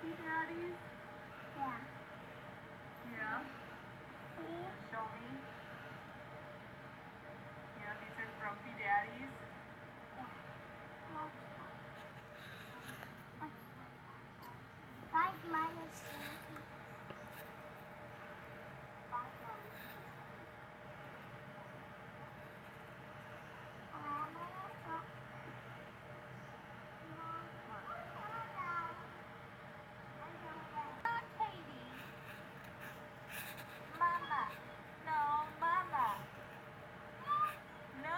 grumpy daddies? Yeah. Yeah. See? Show me. Yeah, these are grumpy daddies. Five minus two. Katie. Mama. No, Mama. No,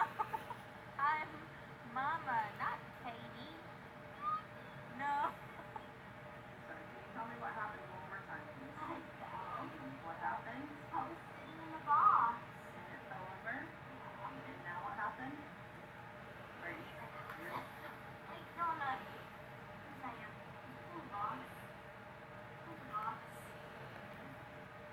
I'm Mama, not Katie. No. Sorry, can you tell me what happened one more time, please? What happened? I was sitting in the box. And it fell over? And now what happened? Are you sure? Wait, no, not you. Yes, I am. It's in the box. In the box.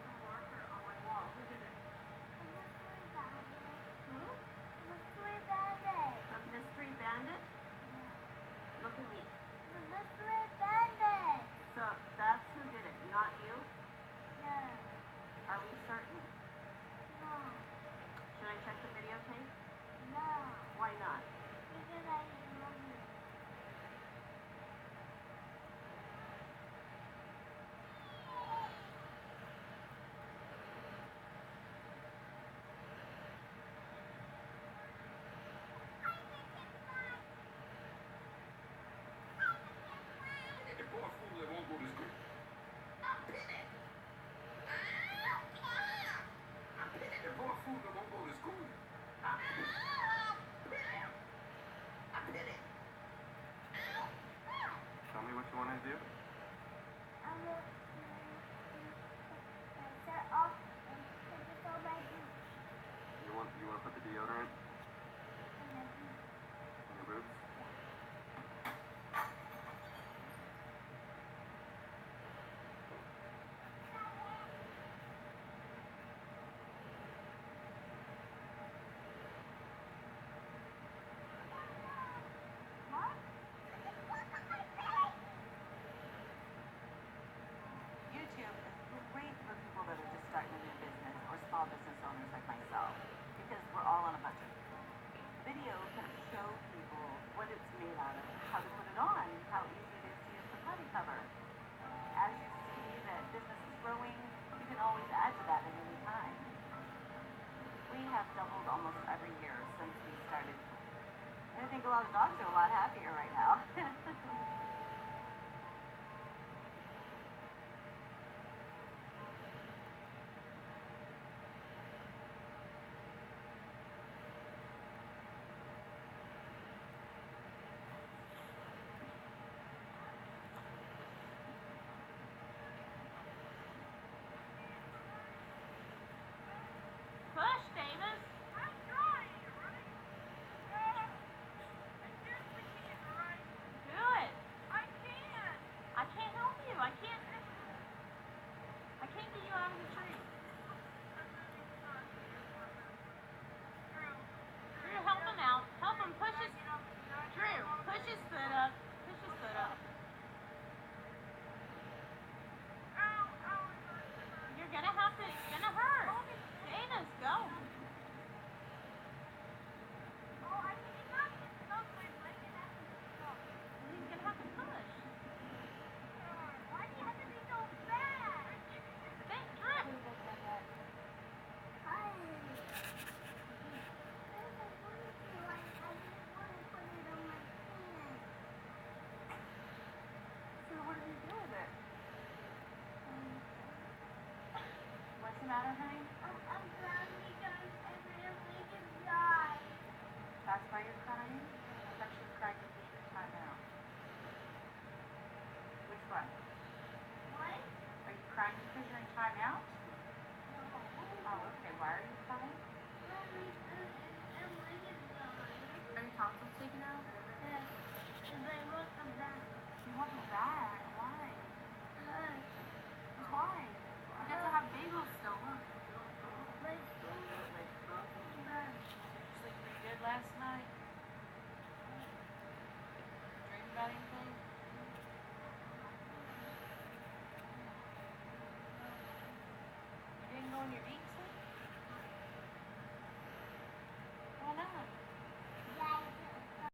A marker on my wall. Who did it? The mystery bandit. Who? The mystery bandit. A mystery bandit? Look at me. The mystery bandit. So that's who did it, not you? No. Are we certain? No. Should I check the videotape? No. Why not? Because I love you. The poor fool that won't go to school. The poor fool that won't go to school. Tell me what you want to do. I will set off and put this on my boot. You want to put the deodorant And my boot. in your boots? What? YouTube is great for people that are just starting a new business or small business owners like myself because we're all on a budget. Video can show people what it's made out of, how to put it on, how easy it is to use the putty cover. As you see that business is growing, you can always add to that at any time. We have doubled almost every year since we started. I think a lot of dogs are a lot happier right now. Push, Davis. I'm trying, right? I seriously can't, right? Do it. I can't. I can't help you. I can't get you out of the tree. I'm moving stuff here for her. Drew. Drew, help him out. Help him push his. Get up. Drew, push his foot up. Push his foot up. Ow, ow, it hurts, it hurts. You're gonna have to. It's gonna hurt. Davis, go. Oh, I think not get stuck my leg and have to stop. He's gonna have to push. Why do you have to be so bad? Thank Drew. Hi. I just want to put it on my pants. So what do we do with it? What's the matter, honey? I'm glad because I really can die. That's why you're crying? I thought you were crying because you're time out. Which one? What? Are you crying because you're in time out? Oh, okay. Why are you crying? Are your tonsils taken out? You want them back? Why? Why? You get to have bagels still, huh? Sleep pretty good last night? Dream about anything?